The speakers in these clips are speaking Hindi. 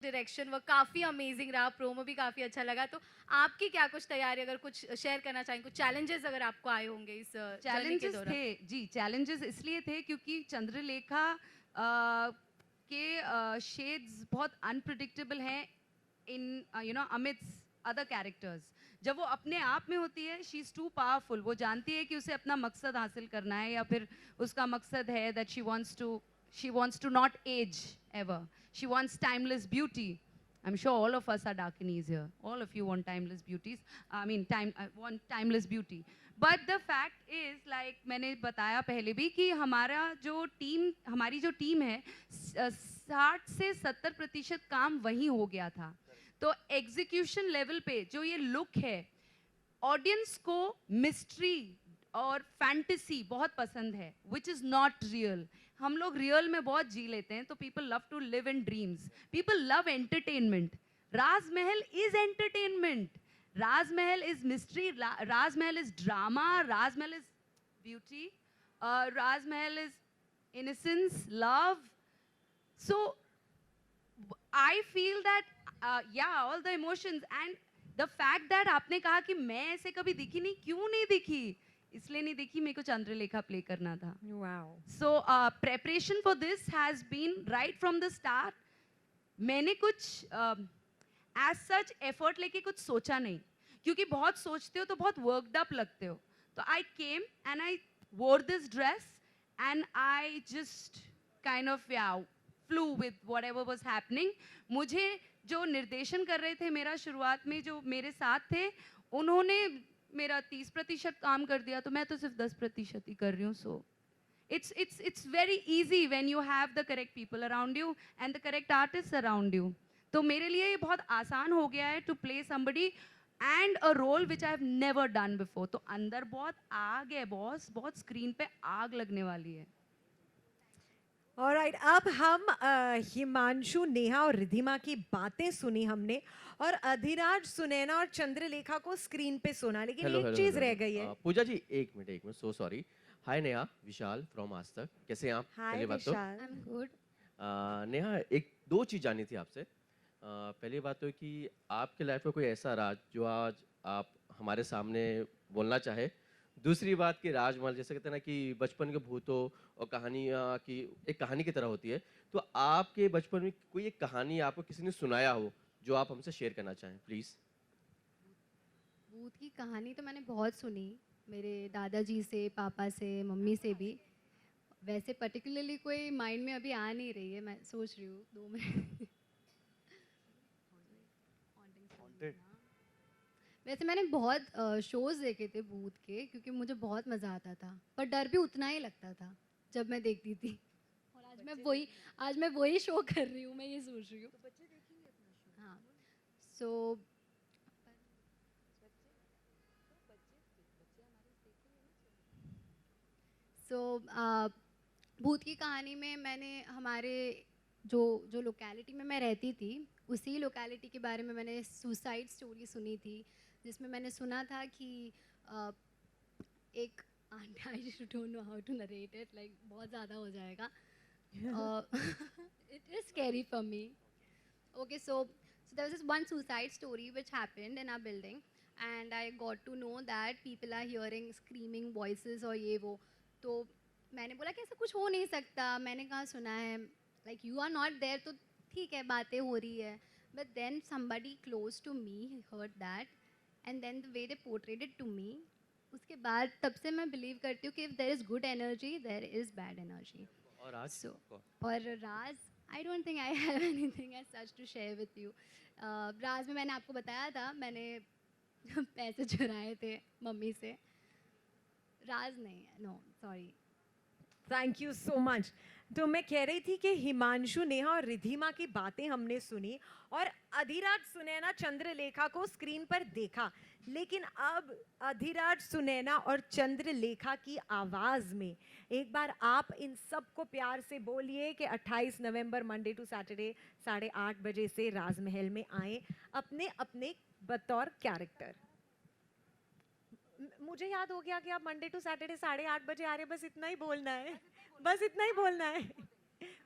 डायरेक्शन वो काफ़ी अमेजिंग रहा, प्रोमो भी काफ़ी अच्छा लगा। तो आपकी क्या कुछ तैयारी, अगर कुछ शेयर करना चाहें, कुछ चैलेंजेस अगर आपको आए होंगे इस जर्नी के चैलेंजेस दौरान? थे जी, चैलेंजेस इसलिए थे क्योंकि चंद्रलेखा के शेड्स बहुत अनप्रिडिक्टेबल हैं इन अमिट्स अदर कैरेक्टर्स। जब वो अपने आप में होती है, शी इज़ टू पावरफुल। वो जानती है कि उसे अपना मकसद हासिल करना है, या फिर उसका मकसद है that she wants to not age ever, she wants timeless beauty. I'm sure all of us are Dakinis here. All of you want timeless beauties. I mean, want timeless beauty. But the fact is, like मैंने बताया पहले भी कि हमारी जो टीम है, 60 से 70% काम वहीं हो गया था। तो एग्जीक्यूशन लेवल पे जो ये लुक है, ऑडियंस को मिस्ट्री और फैंटेसी बहुत पसंद है, विच इज़ नॉट रियल। हम लोग रियल में बहुत जी लेते हैं, तो people love to live in dreams, people love entertainment. Rajmahal is entertainment, Rajmahal is mystery, Rajmahal is drama, Rajmahal is beauty, Rajmahal is innocence, love. So I feel that yeah, all the emotions and the fact that आपने कहा कि मैं ऐसे कभी दिखी नहीं, क्यों नहीं दिखी? इसलिए नहीं दिखी, मेरे को चंद्रलेखा प्ले करना था। Wow. So preparation for this has been right from the start. मैंने कुछ एज सच एफर्ट लेके कुछ सोचा नहीं, क्योंकि बहुत सोचते हो तो बहुत वर्कड अप लगते हो। तो आई केम एंड आई वोर this dress and I just kind of flu with whatever was happening. मुझे जो निर्देशन कर रहे थे, मेरा शुरुआत में जो मेरे साथ थे, उन्होंने मेरा 30% काम कर दिया, तो मैं तो सिर्फ 10% ही कर रही हूँ। सो it's very easy when you have the correct people around you and the correct artists around you. तो मेरे लिए ये बहुत आसान हो गया है to play somebody and a role which I have never done before. तो अंदर बहुत आग है बॉस, बहुत स्क्रीन पे आग लगने वाली है। ऑलराइट, अब हम हिमांशु, नेहा और रिधिमा की बातें सुनी हमने, और अधिराज, सुनैना और चंद्रलेखा को स्क्रीन पे सुना, लेकिन हेलो एक हेलो चीज हेलो रह गई है। पूजा जी, एक minute, so sorry. Hi Neha, Vishal from Aaj Tak, कैसे हैं आप? हाय पहली बात तो Vishal. I am good. Neha, एक दो चीज़ जाननी थी आपसे। पहली बात तो है कि आपके लाइफ में कोई ऐसा राज जो आज आप हमारे सामने बोलना चाहे। दूसरी बात कि राजमहल, जैसे कहते हैं ना कि बचपन के भूतों और कहानियाँ की एक कहानी की तरह होती है, तो आपके बचपन में कोई एक कहानी आपको किसी ने सुनाया हो जो आप हमसे शेयर करना चाहें, प्लीज़। भूत की कहानी तो मैंने बहुत सुनी, मेरे दादाजी से, पापा से, मम्मी से भी। वैसे पर्टिकुलरली कोई माइंड में अभी आ नहीं रही है, मैं सोच रही हूँ 2 मिनट। वैसे मैंने बहुत शोज़ देखे थे भूत के, क्योंकि मुझे बहुत मज़ा आता था, पर डर भी उतना ही लगता था जब मैं देखती थी। और आज मैं वही शो कर रही हूँ, मैं ये सोच रही हूँ। हाँ, सो सो भूत की कहानी में मैंने हमारे जो जो लोकेलिटी में मैं रहती थी, उसी लोकेलिटी के बारे में मैंने सुसाइड स्टोरी सुनी थी, जिसमें मैंने सुना था कि एक I don't know how to narrate it, like बहुत ज़्यादा हो जाएगा। It is scary for me. Okay, so there was this one suicide story which happened in our building, and I got to know that people are hearing screaming voices और ये वो। तो मैंने बोला कि ऐसा कुछ हो नहीं सकता, मैंने कहाँ सुना है, like you are not there, तो ठीक है, बातें हो रही है। But then somebody close to me heard that, and then the way they portrayed it to me, उसके बाद तब से मैं believe करती हूँ कि if there is good energy, there is bad energy. और आज So, और राज, I don't think I have anything as such to share with you. राज में मैंने आपको बताया था, मैंने पैसे चुराए थे मम्मी से। राज नहीं है, no sorry. Thank you so much. तो मैं कह रही थी कि हिमांशु, नेहा और रिधिमा की बातें हमने सुनी, और अधिराज, सुनैना, चंद्रलेखा को स्क्रीन पर देखा, लेकिन अब अधिराज, सुनैना और चंद्रलेखा की आवाज़ में एक बार आप इन सबको प्यार से बोलिए कि 28 नवंबर मंडे टू सैटरडे 8:30 बजे से राजमहल में आए अपने अपने बतौर कैरेक्टर। मुझे याद हो गया कि आप मंडे टू सैटरडे 8:30 बजे आ रहे हैं, बस इतना ही बोलना है, बस इतना ही बोलना है।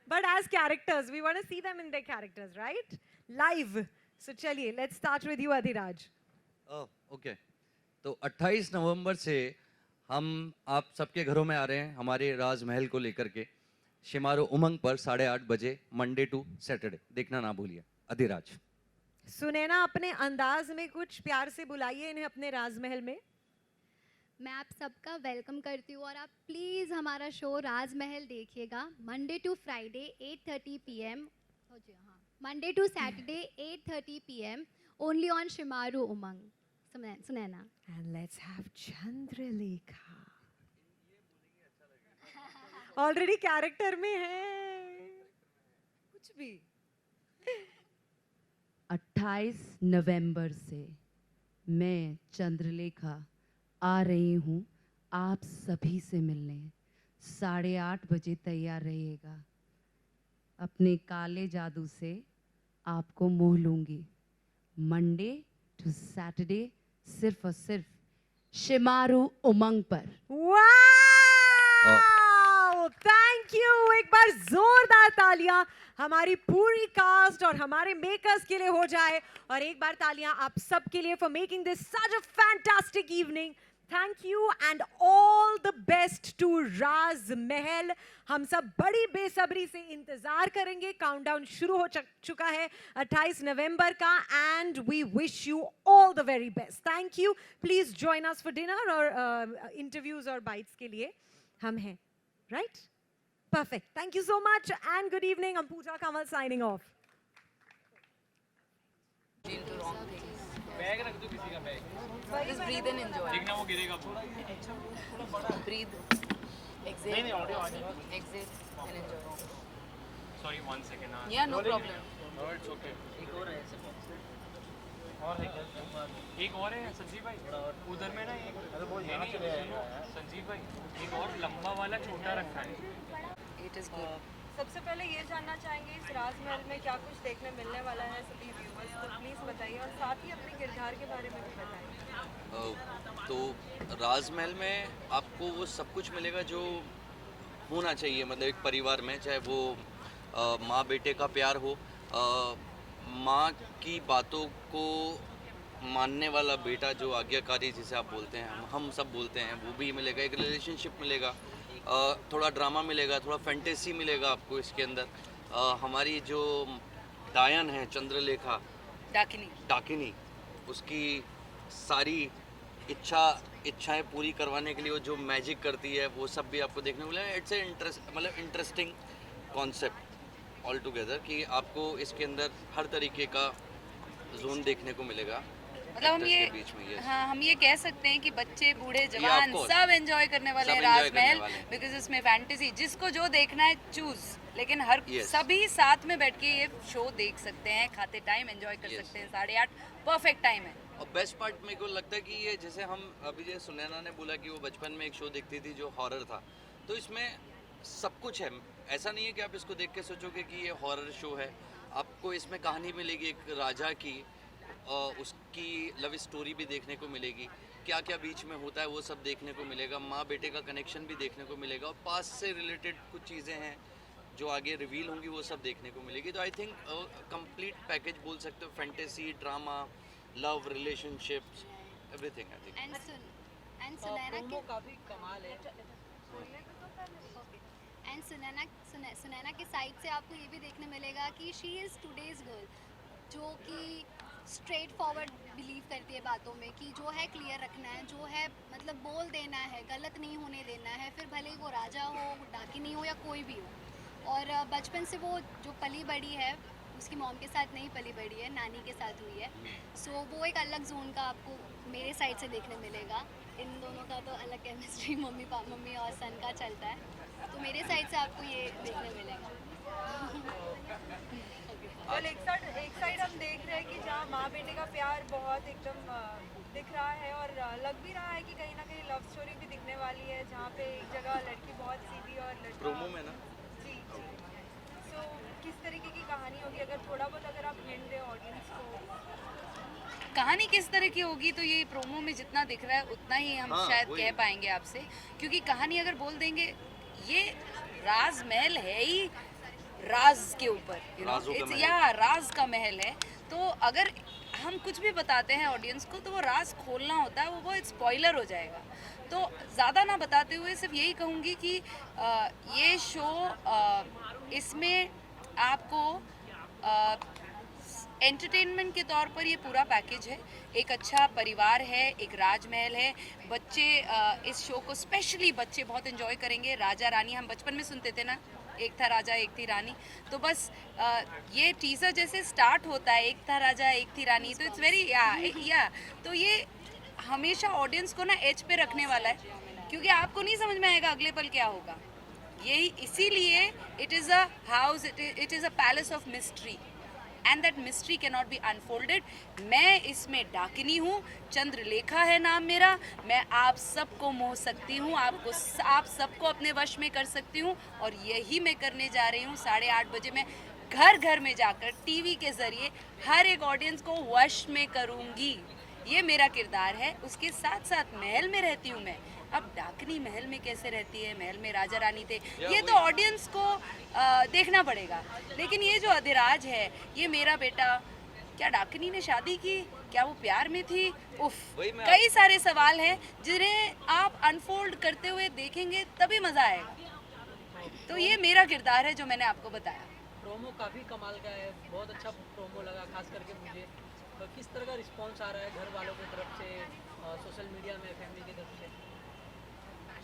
But as characters we want to see them in their characters, right? Live. So चलिए, let's start with you Adhiraj. Okay, तो 28 नवंबर से हम आप सबके घरों में आ रहे हैं हमारे राजमहल को लेकर के. शिमारू उमंग पर 8:30 बजे मंडे टू सैटरडे देखना ना भूलिए. अधिराज. सुनैना, अपने अंदाज में कुछ प्यार से बुलाइए इन्हें अपने राजमहल में. मैं आप सबका वेलकम करती हूँ और आप प्लीज़ हमारा शो राजमहल देखिएगा मंडे टू फ्राइडे 8:30 PM. हाँ, Monday to Saturday 8:30 PM only on Shemaroo Umang. Sunaina. And let's have Chandralekha. Already character में है. कुछ भी. 28 नवंबर से मैं चंद्रलेखा आ रही हूँ आप सभी से मिलने. 8:30 बजे तैयार रहिएगा. अपने काले जादू से आपको मोह लूंगी. मंडे टू सैटरडे सिर्फ और सिर्फ शिमारू उमंग पर. Wow, thank you. एक बार जोरदार तालियां हमारी पूरी कास्ट और हमारे मेकर्स के लिए हो जाए, और एक बार तालियां आप सब के लिए for making this such a fantastic evening. Thank you and all the best to Rajmahal. हम सब बड़ी बेसब्री से इंतजार करेंगे. काउंटडाउन शुरू हो चुका है 28 नवंबर का, and we wish you all the very best. Thank you. Please join us for dinner और इंटरव्यूज और बाइट्स के लिए हम हैं, right? Perfect. Thank you so much and good evening. I'm Pooja Kamal signing off. Bag रख दो किसी का bag. Just breathe and enjoy. देखना वो गिरेगा पूरा. Breathe. Exhale. नहीं ऑडियो आ नहीं. Exhale and enjoy. Sorry 1 second. Yeah, no problem. No it's okay. एक और है एक और है संजीव भाई. उधर में ना एक संजीव भाई एक और लंबा वाला छोटा रखा है. It is good. सबसे पहले ये जानना चाहेंगे इस राजमहल में क्या कुछ देखने मिलने वाला है सभी व्यूअर्स को, प्लीज़ बताइए, और साथ ही अपने किरदार के बारे में भी बताइए. तो राजमहल में आपको वो सब कुछ मिलेगा जो होना चाहिए, मतलब एक परिवार में, चाहे वो माँ बेटे का प्यार हो, माँ की बातों को मानने वाला बेटा जो आज्ञाकारी जिसे आप बोलते हैं, हम सब बोलते हैं, वो भी मिलेगा. एक रिलेशनशिप मिलेगा, थोड़ा ड्रामा मिलेगा, थोड़ा फैंटेसी मिलेगा आपको इसके अंदर. हमारी जो डायन है चंद्रलेखा डाकिनी, उसकी सारी इच्छाएं पूरी करवाने के लिए वो जो मैजिक करती है वो सब भी आपको देखने को मिलेगा. It's a interesting concept all together कि आपको इसके अंदर हर तरीके का जोन देखने को मिलेगा. मतलब हम ये बीच में हाँ हम ये कह सकते हैं कि बच्चे बूढ़े of जवान course. सब एंजॉय करने वाले सब हैं enjoy करने राजमहल, वाले हैं. बिकॉज इसमें फैंटेसी जिसको जो देखना है चूज, लेकिन हर Yes. सभी साथ में बैठ के ये शो देख सकते हैं, खाते टाइम एंजॉय कर Yes. सकते हैं. 8:30 परफेक्ट टाइम है. और बेस्ट पार्ट मेरे को लगता है कि ये जैसे हम अभी जैसे सुनैना ने बोला कि वो बचपन में एक शो देखती थी जो हॉरर था, तो इसमें सब कुछ है. ऐसा नहीं है कि आप इसको देख के सोचोगे कि ये हॉरर शो है. आपको इसमें कहानी मिलेगी एक राजा की, उसकी लव स्टोरी भी देखने को मिलेगी, क्या क्या बीच में होता है वो सब देखने को मिलेगा, माँ बेटे का कनेक्शन भी देखने को मिलेगा, और पास्ट से रिलेटेड कुछ चीज़ें हैं जो आगे रिवील होंगी वो सब देखने को मिलेगी. तो आई थिंक कंप्लीट पैकेज बोल सकते हो, fantasy, drama, love, relationships, everything I think. And Sunaina के काफ़ी कमाल है. एंड सुनैना के साइड से आपको ये भी देखने मिलेगा कि शी इज़ टुडेज गर्ल, जो कि स्ट्रेट फॉरवर्ड बिलीव करती है बातों में, कि जो है क्लियर रखना है, जो है मतलब बोल देना है, गलत नहीं होने देना है, फिर भले ही वो राजा हो, डाकिनी हो या कोई भी हो. और बचपन से वो जो पली बड़ी है उसकी मॉम के साथ नहीं पली बड़ी है, नानी के साथ हुई है. सो वो एक अलग जोन का आपको मेरे साइड से देखने मिलेगा. इन दोनों का तो अलग केमिस्ट्री मम्मी और सन का चलता है, तो मेरे साइड से आपको ये देखने मिलेगा. वेल, एक साइड हम देख रहे हैं कि जहाँ माँ बेटे का प्यार बहुत एकदम दिख रहा है, और लग भी रहा है कि कहीं ना कहीं लव स्टोरी भी दिखने वाली है, जहाँ पे एक जगह लड़की बहुत सीधी और लड़का प्रोमो में ना. जी. सो किस तरीके की कहानी होगी, अगर थोड़ा बहुत अगर आप हिंट दें ऑडियंस को. कहानी किस तरह की होगी तो ये प्रोमो में जितना दिख रहा है उतना ही हम हाँ, शायद वही. कह पाएंगे आपसे, क्योंकि कहानी अगर बोल देंगे, ये राजमहल है ही राज के ऊपर, राजों का महल। या राज का महल है। तो अगर हम कुछ भी बताते हैं ऑडियंस को तो वो राज खोलना होता है, वो बहुत स्पॉइलर हो जाएगा। तो ज़्यादा ना बताते हुए सिर्फ यही कहूँगी कि ये शो इसमें आपको एंटरटेनमेंट के तौर पर ये पूरा पैकेज है। एक अच्छा परिवार है, एक राजमहल है। बच्चे इस शो को स्पेशली बच्चे बहुत एंजॉय करेंगे। राजा रानी हम बचपन में सुनते थे ना, एक था राजा एक थी रानी। तो बस ये टीजर जैसे स्टार्ट होता है, एक था राजा एक थी रानी, तो इट्स वेरी या तो ये हमेशा ऑडियंस को ना एज पे रखने वाला है, क्योंकि आपको नहीं समझ में आएगा अगले पल क्या होगा। यही इसीलिए it is a house, it is a palace of mystery and that mystery can not be unfolded. मैं इसमें डाकिनी हूँ, चंद्रलेखा है नाम मेरा। मैं आप सबको मोह सकती हूँ, आप सबको अपने वश में कर सकती हूँ, और यही मैं करने जा रही हूँ। 8:30 बजे मैं घर घर में जाकर टीवी के ज़रिए हर एक ऑडियंस को वश में करूँगी। ये मेरा किरदार है। उसके साथ साथ महल में रहती हूँ मैं। अब डाकनी महल में कैसे रहती है, महल में राजा रानी थे, ये तो ऑडियंस को देखना पड़ेगा। लेकिन ये जो अधिराज है, ये मेरा बेटा, क्या डाकनी ने शादी की, क्या वो प्यार में थी, उफ, कई सारे सवाल हैं जिन्हें आप अनफोल्ड करते हुए देखेंगे तभी मज़ा आएगा। तो ये मेरा किरदार है जो मैंने आपको बताया। प्रोमो काफ़ी कमाल का है, बहुत अच्छा प्रोमो लगा खास करके मुझे। तो किस तरह का रिस्पांस आ रहा है घर वालों की तरफ से, सोशल मीडिया में, फैमिली की तरफ से?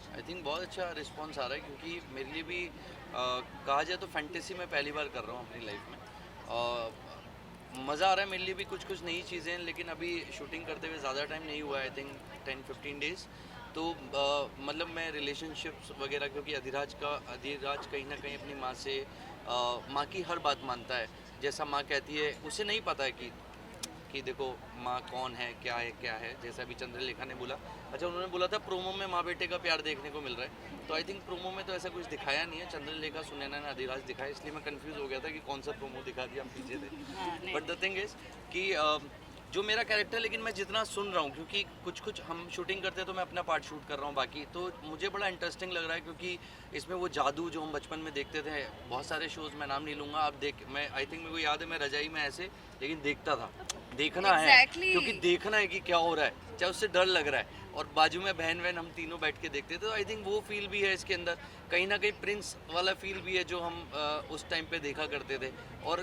आई थिंक बहुत अच्छा रिस्पांस आ रहा है, क्योंकि मेरे लिए भी कहा जाए तो फैंटेसी में पहली बार कर रहा हूँ अपनी लाइफ में। मज़ा आ रहा है मेरे लिए भी, कुछ कुछ नई चीज़ें हैं, लेकिन अभी शूटिंग करते हुए ज़्यादा टाइम नहीं हुआ है, आई थिंक 10-15 डेज़। तो मतलब मैं रिलेशनशिप्स वगैरह, क्योंकि अधिराज कहीं ना कहीं अपनी माँ से माँ की हर बात मानता है। जैसा माँ कहती है उसे नहीं पता है कि देखो माँ कौन है, क्या है। जैसा अभी चंद्रलेखा ने बोला, अच्छा उन्होंने बोला था प्रोमो में माँ बेटे का प्यार देखने को मिल रहा है, तो आई थिंक प्रोमो में तो ऐसा कुछ दिखाया नहीं है। चंद्रलेखा, सुनैना ने अधिराज दिखाया, इसलिए मैं कंफ्यूज हो गया था कि कौन सा प्रोमो दिखा दिया, हम पीछे थे। बट द थिंग इज कि जो मेरा कैरेक्टर, लेकिन मैं जितना सुन रहा हूँ, क्योंकि कुछ हम शूटिंग करते हैं तो मैं अपना पार्ट शूट कर रहा हूँ, बाकी तो मुझे बड़ा इंटरेस्टिंग लग रहा है, क्योंकि इसमें वो जादू जो हम बचपन में देखते थे, बहुत सारे शोज़, मैं नाम नहीं लूँगा, आप मैं आई थिंक मेरे को याद है, मैं रजाई में ऐसे लेकिन देखता था, देखना है, क्योंकि देखना है कि क्या हो रहा है, चाहे उससे डर लग रहा है, और बाजू में बहन हम तीनों बैठ के देखते थे। तो आई थिंक वो फील भी है इसके अंदर, कहीं ना कहीं प्रिंस वाला फील भी है जो हम उस टाइम पे देखा करते थे। और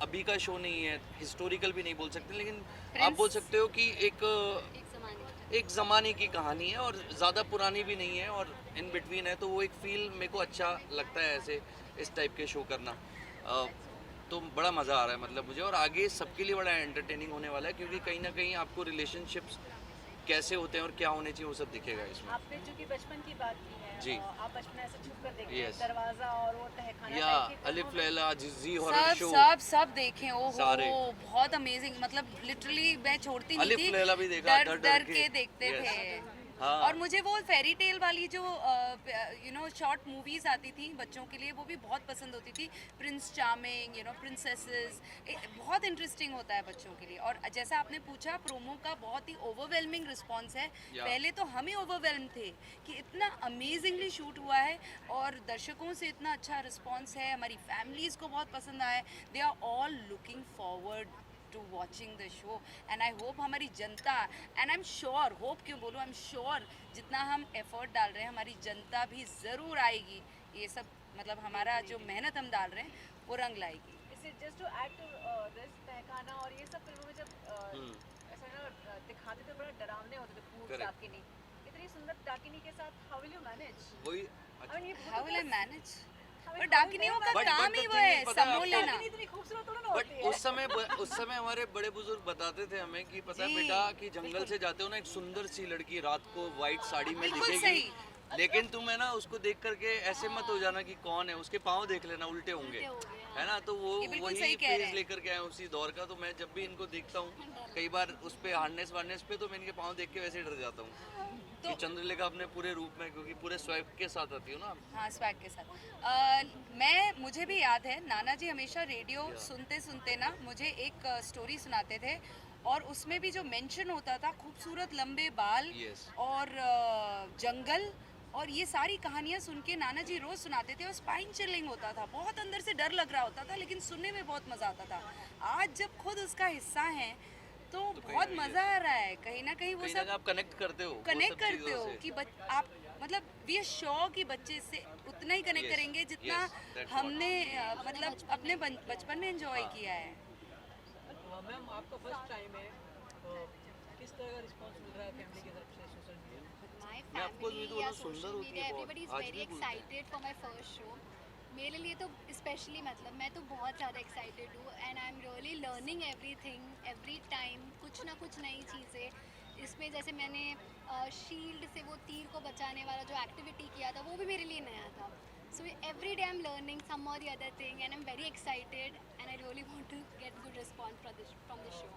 अभी का शो नहीं है, हिस्टोरिकल भी नहीं बोल सकते, लेकिन आप बोल सकते हो कि एक ज़माने की कहानी है, और ज़्यादा पुरानी भी नहीं है, और इन बिटवीन है। तो वो एक फील मेरे को अच्छा लगता है ऐसे इस टाइप के शो करना। तो बड़ा मज़ा आ रहा है मतलब मुझे, और आगे सबके लिए बड़ा एंटरटेनिंग होने वाला है, क्योंकि कहीं ना कहीं आपको रिलेशनशिप्स कैसे होते हैं और क्या होने चाहिए वो सब दिखेगा इसमें। आपने जो कि बचपन की बात की है, जी। आप बचपन ऐसे छुप कर देखते हैं, Yes. दरवाजा और वो तहखाना या टाइप की अलिफ फिल्मों में- लैला, जिज़्ज़ी, हॉरर शो, सब देखें। ओ सारे। हो, बहुत अमेजिंग, मतलब लिटरली मैं छोड़ती नहीं अलिफ थी, लैला भी देखा, डर के देखते Yes. थे। हाँ। और मुझे वो फेरी टेल वाली जो शॉर्ट मूवीज आती थी बच्चों के लिए, वो भी बहुत पसंद होती थी। प्रिंस चार्मिंग, प्रिंसेसेस, बहुत इंटरेस्टिंग होता है बच्चों के लिए। और जैसा आपने पूछा, प्रोमो का बहुत ही ओवरवेलमिंग रिस्पॉन्स है। पहले तो हम ही ओवरवेलम थे कि इतना अमेजिंगली शूट हुआ है, और दर्शकों से इतना अच्छा रिस्पॉन्स है, हमारी फैमिलीज़ को बहुत पसंद आया है। They are all looking forward to watching the show, and I hope हमारी जनता, and I am sure, hope क्यों बोलूँ, आई एम श्योर जितना हम एफर्ट डाल रहे हैं हमारी जनता भी ज़रूर आएगी। ये सब मतलब हमारा जो मेहनत हम डाल रहे हैं वो रंग लाएगी। Just to add to this, तहखाना और ये सब फिल्मों में जब ऐसा ना दिखाते थे, बड़ा डरावने होते थे, भूत Correct. डाकिनी। इतनी सुंदर डाकिनी के साथ हाउ विल यू मैनेज? वही। I mean, ये how will I manage? I पर mean, डाकिनियों का But काम the ही वो thing है, is, पता है समोल आपको- लेना। डाकिनी इतनी खूबसूरत थोड़ा ना बट होती है। उस समय हमारे बड़े बुजुर्ग बताते थे हमें कि पता है जी, बेटा कि जंगल से जाते हो ना, एक सुंदर सी लड़की रात को वाइट साड़ी में बिल्कुल दिखेगी, सही। लेकिन तुम है ना उसको देख करके ऐसे मत हो जाना कि कौन है, उसके पाँव देख लेना उल्टे होंगे, है ना। तो वो ये बिल्कुल वही सही कह रहे फेज हैं। लेकर के आए उसी दौर का। तो मैं जब भी इनको देखता हूँ कई बार उस पे हार्नेस वार्नेस पे, तो मैं इनके पाँव देख के वैसे ही डर जाता हूँ कि चंद्रलेखा अपने पूरे रूप में, क्योंकि पूरे स्वैग के साथ आती हो ना। हाँ, स्वैग के साथ। मुझे भी याद है, नाना जी हमेशा रेडियो सुनते सुनते ना मुझे एक स्टोरी सुनाते थे, और उसमें भी जो मेंशन होता था खूबसूरत लंबे बाल Yes. और जंगल और ये सारी कहानियाँ सुन के नाना जी रोज़ सुनाते थे और स्पाइन चिलिंग होता था, बहुत अंदर से डर लग रहा होता था, लेकिन सुनने में बहुत मज़ा आता था। आज जब खुद उसका हिस्सा हैं तो बहुत मज़ा आ रहा है, कहीं ना कहीं वो कहीं ना सब कहीं आप कनेक्ट करते हो वो कनेक्ट सब करते चीज़ों हो से। कि आप मतलब वी आर श्योर कि बच्चे से उतना ही कनेक्ट Yes, करेंगे जितना yes, that's what. हमने मतलब अपने बचपन में एंजॉय हाँ। किया है। मैम आपका फर्स्ट टाइम है, तो किस तरह का रिस्पांस मिल रहा है फैमिली की तरफ से सोशल मीडिया? My मैं आपको family भी या तो सुंदर social होती media, है बहुत, everybody is आज very भी बोलते हैं। excited for my first show. मेरे लिए तो स्पेशली मतलब मैं तो बहुत ज़्यादा एक्साइटेड हूँ and I am really learning everything every time, कुछ ना कुछ नई चीज़ें इसमें। जैसे मैंने शील्ड से वो तीर को बचाने वाला जो एक्टिविटी किया था वो भी मेरे लिए नया था। So every day I am learning some और the other thing and I am very excited and I really want to get good response from this show.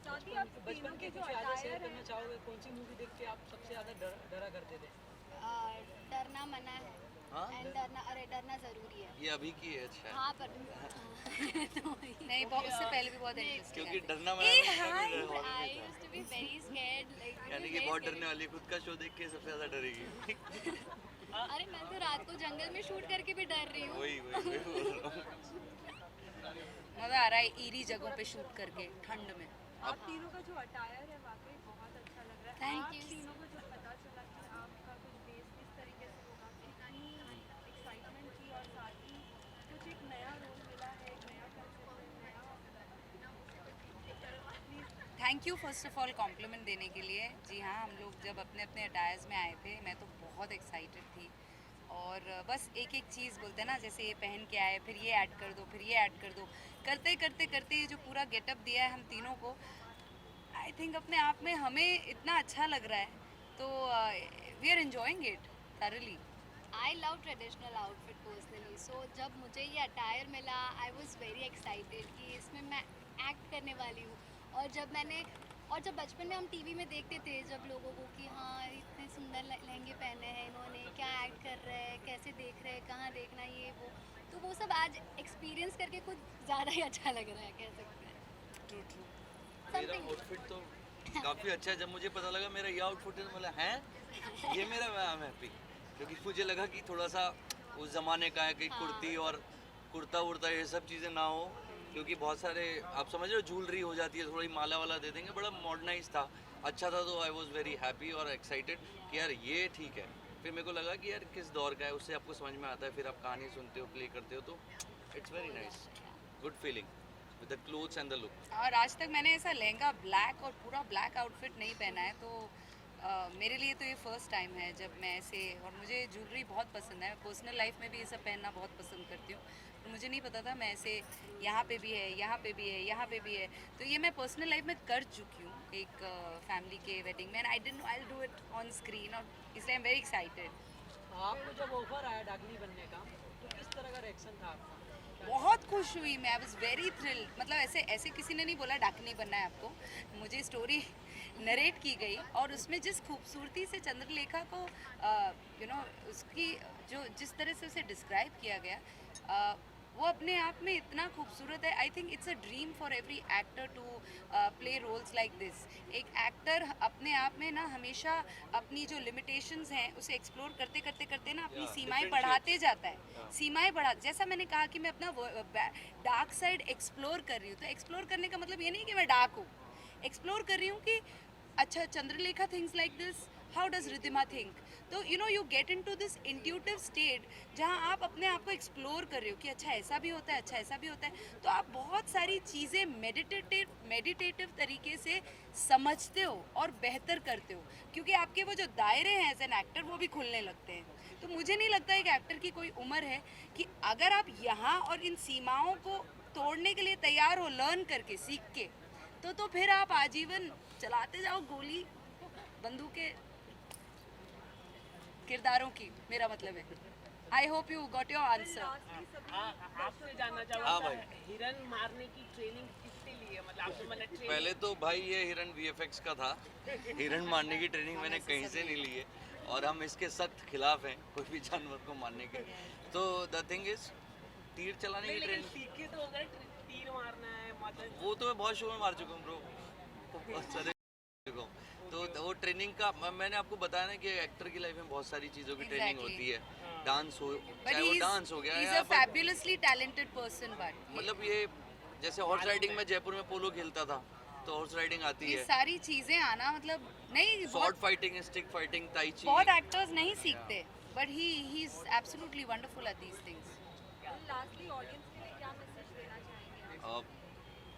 साथ ही आप बचपन तीनों के के जो कुछ यादें शेयर अटायर करना है, चाहोगे? कौन सी मूवी देख के आप सबसे ज़्यादा डरा करते थे? डरना मना है हाँ? एंड डरना ज़रूरी है। ये अभी की है, अच्छा। हाँ पर तो नहीं, बहुत उससे पहले भी बहुत इंटरेस्टिंग क्योंकि है। डरना ए मना हाय, I used to be very scared, like यानी कि बहुत डरने वाली, खुद का शो देख के सबसे ज्यादा डरेगी। अरे मैं तो रात को जंगल में शूट करके भी डर रही हूँ। वही वही बोल रहा हूँ। मज़ा आ रहा है ईरी जगहों पे शूट करके ठंड में। आप तीनों का जो अटायर है वाकई बहुत अच्छा लग रहा है। Thank आप you. तीनों को जब पता चला कि आपका कुछ बेस किस तरीके से होगा, कितनी एक्साइटमेंट थी और साथ ही कुछ एक नया रोल मिला है, एक नया कंसेप्ट, नया thank you first of all compliment देने के लिए। जी हाँ, हम लोग जब अपने अपने अटायर्स में आए थे मैं तो बहुत एक्साइटेड थी और बस एक एक चीज़ बोलते हैं ना, जैसे ये पहन के आए, फिर ये ऐड कर दो, फिर ये ऐड कर दो, करते करते करते ये जो पूरा गेटअप दिया है हम तीनों को, आई थिंक अपने आप में हमें इतना अच्छा लग रहा है, तो we are enjoying it thoroughly. I love traditional outfit personally. So जब मुझे ये अटायर मिला, I was very excited कि इसमें मैं एक्ट करने वाली हूँ। और जब बचपन में हम टीवी में देखते थे जब लोगों को कि हाँ इतने सुंदर लहंगे पहने हैं इन्होंने, क्या एक्ट कर रहे हैं, कैसे देख रहे हैं, कहाँ देखना ये वो, तो वो सब आज एक्सपीरियंस करके कुछ ज़्यादा ही अच्छा लग रहा है, कह सकते हैं। True, true. मेरा आउटफिट तो काफी अच्छा है। जब मुझे पता लगा मेरा ये आउटफिट है तो बोला हैं ये मेरा, मैं हैप्पी, क्योंकि मुझे लगा कि थोड़ा सा उस जमाने का है कि कुर्ती और कुर्ता वुर्ता ये सब चीज़ें ना हो, क्योंकि बहुत सारे आप समझ रहे हो ज्वेलरी हो जाती है, थोड़ी माला वाला दे देंगे, बड़ा मॉडर्नाइज था, अच्छा था। तो आई वॉज वेरी हैप्पी और एक्साइटेड कि यार ये ठीक है। फिर मेरे को लगा कि यार किस दौर का है उससे आपको समझ में आता है, फिर आप कहानी सुनते हो, प्ले करते हो, तो it's very nice, good feeling with the clothes and the look. और आज तक मैंने ऐसा लहंगा ब्लैक और पूरा ब्लैक आउटफिट नहीं पहना है, तो मेरे लिए तो ये फर्स्ट टाइम है जब मैं ऐसे, और मुझे ज्वेलरी बहुत पसंद है, पर्सनल लाइफ में भी ये सब पहनना बहुत पसंद करती हूँ, तो मुझे नहीं पता था मैं ऐसे यहाँ पे भी है, यहाँ पे भी है, यहाँ पे भी है, तो ये मैं पर्सनल लाइफ में कर चुकी हूँ एक फैमिली के वेडिंग में, and I didn't I do it on screen, और इसलिए आई एम वेरी एक्साइटेड। आपको जब ऑफर आया डाकनी बनने का, तो किस तरह का रिएक्शन था आपका? बहुत खुश हुई मैं, आई वाज वेरी थ्रिल्ड। मतलब ऐसे किसी ने नहीं बोला डाकनी बनना है आपको, मुझे स्टोरी नरेट की गई और उसमें जिस खूबसूरती से चंद्रलेखा को उसकी जो जिस तरह से उसे डिस्क्राइब किया गया, वो अपने आप में इतना खूबसूरत है। I think it's a dream for every actor to play roles like this. एक एक्टर अपने आप में ना हमेशा अपनी जो लिमिटेशंस हैं उसे एक्सप्लोर करते करते करते ना अपनी सीमाएं बढ़ाते जाता है, सीमाएं बढ़ा, जैसा मैंने कहा कि मैं अपना डार्क साइड एक्सप्लोर कर रही हूँ, तो एक्सप्लोर करने का मतलब ये नहीं कि मैं डार्क हूँ, एक्सप्लोर कर रही हूँ कि अच्छा Chandralekha thinks like this, how does Riddhima think, तो you get into this intuitive state जहाँ आप अपने आप को एक्सप्लोर कर रहे हो कि अच्छा ऐसा भी होता है, अच्छा ऐसा भी होता है, तो आप बहुत सारी चीज़ें मेडिटेटिव तरीके से समझते हो और बेहतर करते हो, क्योंकि आपके वो जो दायरे हैं एज एन एक्टर वो भी खुलने लगते हैं। तो मुझे नहीं लगता एक एक्टर की कोई उम्र है कि अगर आप यहाँ और इन सीमाओं को तोड़ने के लिए तैयार हो, लर्न करके, सीख के, तो फिर आप आजीवन चलाते जाओ गोली बंदूकें किरदारों की, मेरा मतलब है। I hope you got your answer. आपसे जानना हाँ चाहूँगा, भाई। हिरन मारने की ट्रेनिंग किससे ली है? मतलब आपको मैंने ट्रेनिंग पहले तो भाई ये हिरन VFX का था, हिरन मारने की ट्रेनिंग मैंने कहीं से नहीं ली है और हम इसके सख्त खिलाफ हैं कोई भी जानवर को मारने के। तो द थिंग इज तीर चलाने की ट्रेनिंग सीखे तो अगर तीर मारना है, मतलब वो तो मैं बहुत शो में मार चुका हूँ ब्रो, बहुत सारे चुका हूँ, तो वो वो ट्रेनिंग का मैंने आपको बताया ना कि एक्टर की लाइफ में बहुत सारी चीज़ों की ट्रेनिंग Exactly. होती है, डांस हो But चाहे वो डांस हो गया he's या a fabulously talented person, but मतलब ये जैसे हॉर्स राइडिंग में जयपुर में पोलो खेलता था तो हॉर्स राइडिंग आती ये है, सारी चीजें आना मतलब नहीं शॉर्ट फाइटिंग, स्टिक फाइटिंग, ताई ची। बहुत एक्टर्स नहीं सीखते, but he is absolutely wonderful at these things. Lastly audience के लिए क्या मैसेज देना चाहेंगे?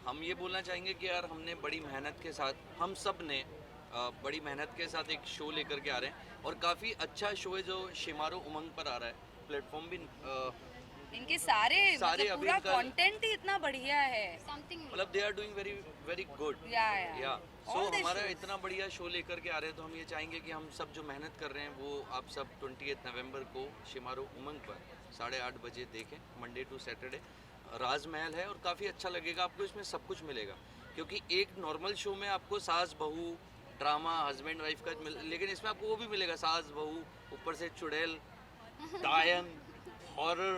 हम ये बोलना चाहेंगे कि यार हमने बड़ी मेहनत के साथ, हम सब ने बड़ी मेहनत के साथ एक शो लेकर के आ रहे हैं और काफ़ी अच्छा शो है जो शिमारो उमंग पर आ रहा है। प्लेटफॉर्म भी इनके सारे सारे मतलब अभी पूरा इनका- कंटेंट ही इतना बढ़िया है। Something मतलब they are doing very very good या सो All the हमारा shows. इतना बढ़िया शो लेकर के आ रहे हैं तो हम ये चाहेंगे कि हम सब जो मेहनत कर रहे हैं वो आप सब 28 नवंबर को शिमारो उमंग पर 8:30 बजे देखें, मंडे टू सैटरडे। राजमहल है और काफ़ी अच्छा लगेगा आपको, इसमें सब कुछ मिलेगा क्योंकि एक नॉर्मल शो में आपको सास बहू ड्रामा हस्बैंड वाइफ का लेकिन इसमें आपको वो भी मिलेगा, सास बहू, ऊपर से चुड़ैल, डायन, horror,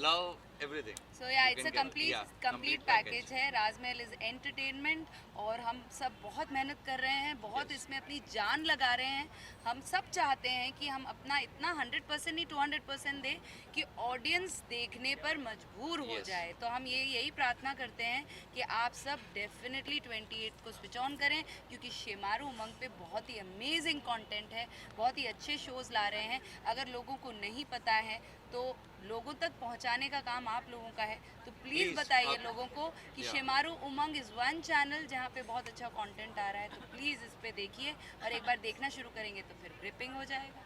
love, everything. So yeah it's a can get- yeah, complete complete package है। राजमहल इज एंटरटेनमेंट और हम सब बहुत मेहनत कर रहे हैं, बहुत इसमें अपनी जान लगा रहे हैं। हम सब चाहते हैं कि हम अपना इतना 100% नहीं 200% दें कि ऑडियंस देखने पर मजबूर हो Yes. जाए। तो हम यही प्रार्थना करते हैं कि आप सब डेफिनेटली 28 को स्विच ऑन करें क्योंकि शेमारू उमंग पे बहुत ही अमेजिंग कंटेंट है, बहुत ही अच्छे शोज़ ला रहे हैं। अगर लोगों को नहीं पता है तो लोगों तक पहुंचाने का काम आप लोगों का है, तो प्लीज़ Please, बताइए आप- लोगों को कि Yeah. Shemaroo Umang is one channel जहाँ पे बहुत अच्छा कंटेंट आ रहा है। तो प्लीज़ इस पे देखिए और एक बार देखना शुरू करेंगे तो फिर ग्रिपिंग हो जाएगा,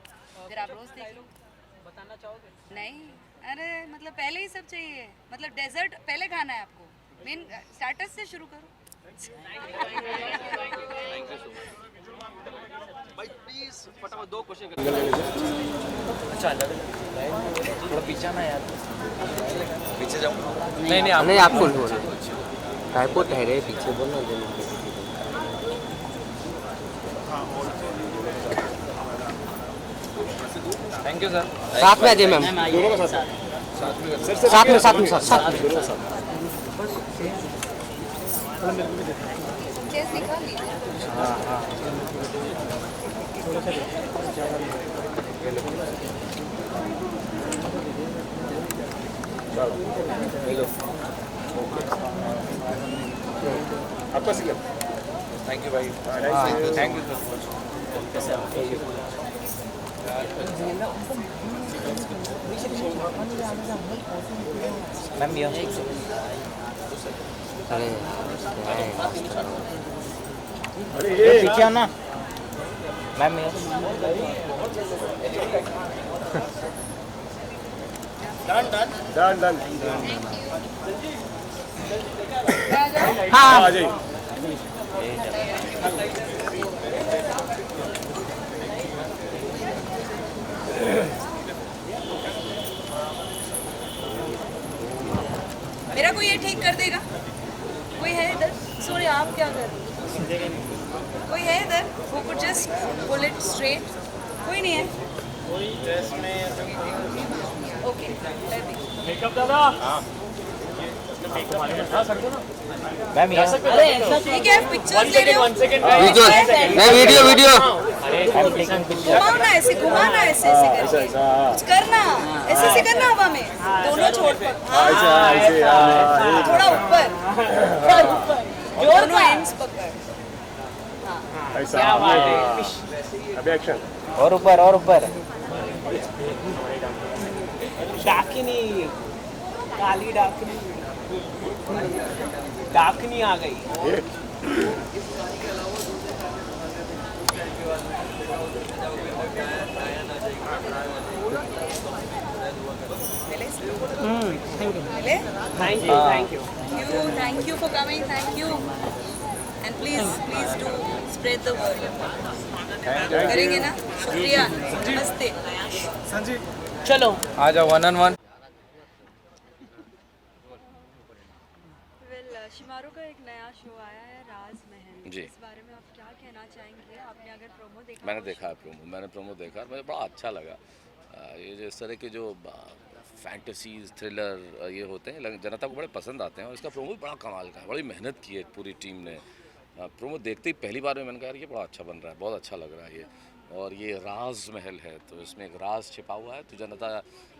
फिर आप रोज़ देखिए। बताना चाहोगे? नहीं, अरे मतलब पहले ही सब चाहिए, मतलब डेजर्ट पहले खाना है आपको, मेन स्टार्टर्स से शुरू करो। थैंक यू सो मच भाई, प्लीज फटाफट 2 क्वेश्चन थोड़ा पीछे ना यार, पीछे जाऊँ। नहीं आपको बोलो, टाइपो ठहरे पीछे बोलना थैंक यू सर। साथ में आ जाइए मैम, साथ में चेस निकाल लीजिए। आपका सिग्नल। थैंक यू भाई, thank you so much ma'am. अरे पीछे आओ ना मैम। डन हाँ आ जाइए। मेरा कोई ये ठीक कर देगा? कोई है इधर? सॉरी, आप क्या कर रहे हो? कोई है इधर who could just pull it straight? कोई नहीं है? ओके, मेकअप दादा मैम ठीक है, पिक्चर्स ले रहे हो? वीडियो घुमाओ ना ऐसे, घुमाना ऐसे करके कुछ करना, ऐसे करना हवा में, दोनों छोड़ कर, हाँ, थोड़ा ऊपर, दोनों एंड्स पकड़। अभी एक्शन। और ऊपर डाकिनी, काली डाकनी आ गई। मिले? Thank you for coming, thank you. And please do spread the word. करेंगे ना? शुक्रिया, नमस्ते। चलो आ जाओ 1-on-1। शिमारू का एक नया शो आया है राजमहल, जी। इस बारे में आप क्या कहना चाहेंगे? आपने अगर प्रोमो देखा? मैंने देखा है प्रोमो देखा, मुझे बड़ा अच्छा लगा। ये जो इस तरह के जो फैंटेसीज थ्रिलर ये होते हैं जनता को बड़े पसंद आते हैं और इसका प्रोमो भी बड़ा कमाल का है। बड़ी मेहनत की है पूरी टीम ने प्रोमो देखते ही पहली बार में मैंने कहा यार ये बड़ा अच्छा बन रहा है, बहुत अच्छा लग रहा है ये। और ये राज महल है तो इसमें एक राज छिपा हुआ है, तो जनता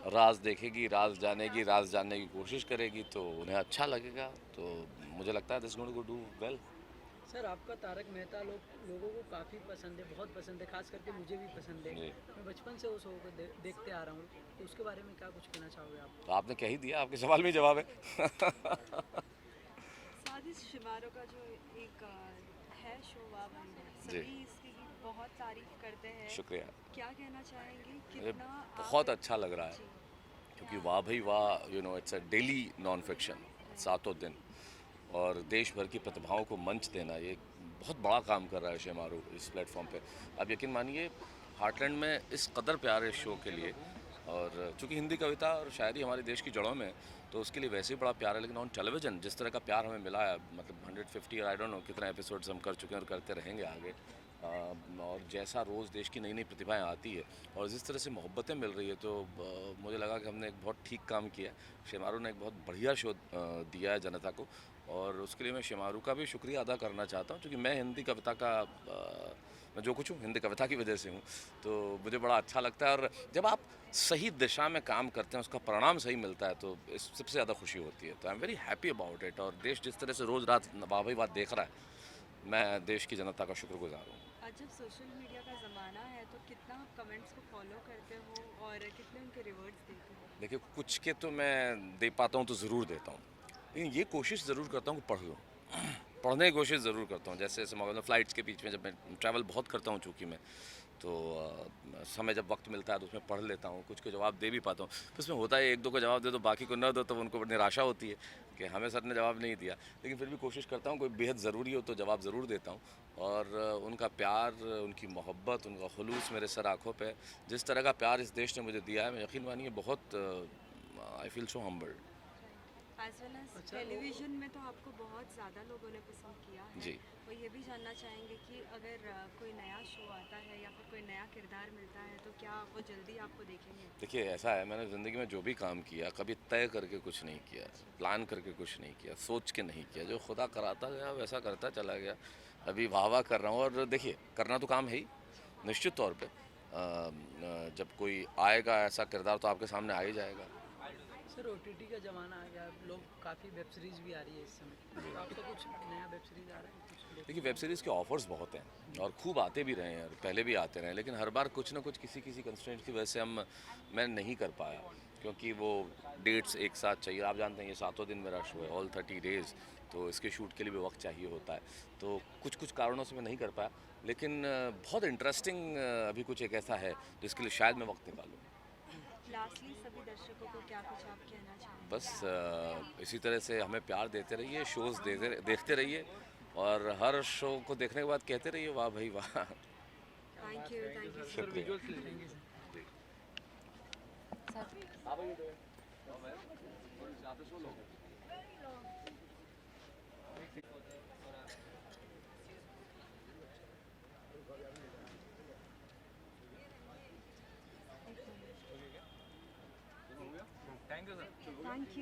राज देखेगी, राज जानेगी, राज जानने की कोशिश करेगी तो उन्हें अच्छा लगेगा। तो मुझे लगता है this going to do well. Sir आपका तारक मेहता लोगों को काफ़ी पसंद है, बहुत पसंद है, खास करके मुझे भी पसंद है। जी। मैं बचपन से उस शो को देखते आ रहा हूँ, तो उसके बारे में क्या कुछ कहना चाहोगे आप? तो आपने कह ही दिया, आपके सवाल में जवाब है। साजिश शिमारो का जो एक है शो वाह भाई वाह, जी। सभी इसकी बहुत तारीफ करते हैं। शुक्रिया। क्या कहना चाहेंगे मुझे कितना बहुत अच्छा लग रहा है क्योंकि वाह भाई वाह it's a daily non fiction, सातों दिन, और देश भर की प्रतिभाओं को मंच देना, ये बहुत बड़ा काम कर रहा है शेमारू इस प्लेटफॉर्म पे। आप यकीन मानिए हार्टलैंड में इस कदर प्यार है इस शो के लिए, और चूंकि हिंदी कविता और शायरी हमारे देश की जड़ों में है तो उसके लिए वैसे ही बड़ा प्यार है, लेकिन ऑन टेलीविज़न जिस तरह का प्यार हमें मिला है, मतलब 150 आई डोंट नो कितने एपिसोड्स हम कर चुके हैं और करते रहेंगे आगे, और जैसा रोज़ देश की नई नई प्रतिभाएं आती है और जिस तरह से मोहब्बतें मिल रही है, तो मुझे लगा कि हमने एक बहुत ठीक काम किया। शेमारू ने एक बहुत बढ़िया शो दिया है जनता को, और उसके लिए मैं शेमारू का भी शुक्रिया अदा करना चाहता हूँ, क्योंकि मैं हिंदी कविता का मैं जो कुछ हूँ हिंदी कविता की वजह से हूँ, तो मुझे बड़ा अच्छा लगता है। और जब आप सही दिशा में काम करते हैं, उसका परिणाम सही मिलता है, तो इस सबसे ज़्यादा खुशी होती है। तो आई am very happy about it. और देश जिस तरह से रोज़ रात वाह भाई बात देख रहा है, मैं देश की जनता का शुक्रगुजार हूँ। आज जब सोशल मीडिया का ज़माना है तो कितना आप कमेंट्स को फॉलो करते हो और कितने उनके रिवर्ट्स देते हो? देखिए कुछ के तो मैं दे पाता हूँ तो ज़रूर देता हूँ, लेकिन ये कोशिश ज़रूर करता हूँ कि पढ़ लूँ। पढ़ने की कोशिश ज़रूर करता हूँ। जैसे मतलब फ़्लाइट्स के बीच में जब मैं ट्रैवल बहुत करता हूँ चूँकि मैं, तो समय जब वक्त मिलता है तो उसमें पढ़ लेता हूँ, कुछ को जवाब दे भी पाता हूँ। तो उसमें होता है एक दो को जवाब दे दो, बाकी को न दो, तो उनको बड़ी निराशा होती है कि हमें सर ने जवाब नहीं दिया। लेकिन फिर भी कोशिश करता हूँ कोई बेहद ज़रूरी हो तो जवाब ज़रूर देता हूँ। और उनका प्यार, उनकी मोहब्बत, उनका खुलूस मेरे सर आँखों पे, जिस तरह का प्यार इस देश ने मुझे दिया है, मैं यकीन मानिए बहुत I feel so humbled. As well as television में तो आपको बहुत ज़्यादा लोगों ने पसंद किया है। जी। वो ये भी जानना चाहेंगे कि अगर कोई नया शो आता है या फिर कोई नया किरदार मिलता है तो क्या वो जल्दी आपको देखेंगे? देखिए ऐसा है, मैंने ज़िंदगी में जो भी काम किया कभी तय करके कुछ नहीं किया, प्लान करके कुछ नहीं किया, सोच के नहीं किया। जो खुदा कराता गया वैसा करता चला गया। अभी वाह वाह कर रहा हूँ, और देखिए करना तो काम है ही निश्चित तौर पे। जब कोई आएगा ऐसा किरदार तो आपके सामने आ ही जाएगा। सर OTT का ज़माना आ गया, लोग काफ़ी वेब सीरीज़ भी आ रही है इस समय, तो आपका कुछ नया वेब सीरीज़ आ रहा है कुछ? देखिए वेब सीरीज़ के ऑफर्स बहुत हैं और खूब आते भी रहे हैं, और पहले भी आते रहे, लेकिन हर बार कुछ ना कुछ किसी कंस्ट्रेंट की वजह से मैं नहीं कर पाया, क्योंकि वो डेट्स एक साथ चाहिए। आप जानते हैं ये 7 दिन मेरा शो है, ऑल 30 डेज़, तो इसके शूट के लिए भी वक्त चाहिए होता है। तो कुछ कारणों से मैं नहीं कर पाया, लेकिन बहुत इंटरेस्टिंग अभी कुछ एक ऐसा है जिसके लिए शायद मैं वक्त निकालूँ। लास्टली सभी दर्शकों को क्या कुछ आप कहना चाहेंगे? बस इसी तरह से हमें प्यार देते रहिए, शोज़ देखते रहिए, और हर शो को देखने के बाद कहते रहिए वाह भाई वाह। Thank you sir. शुक्रिया। Thank you.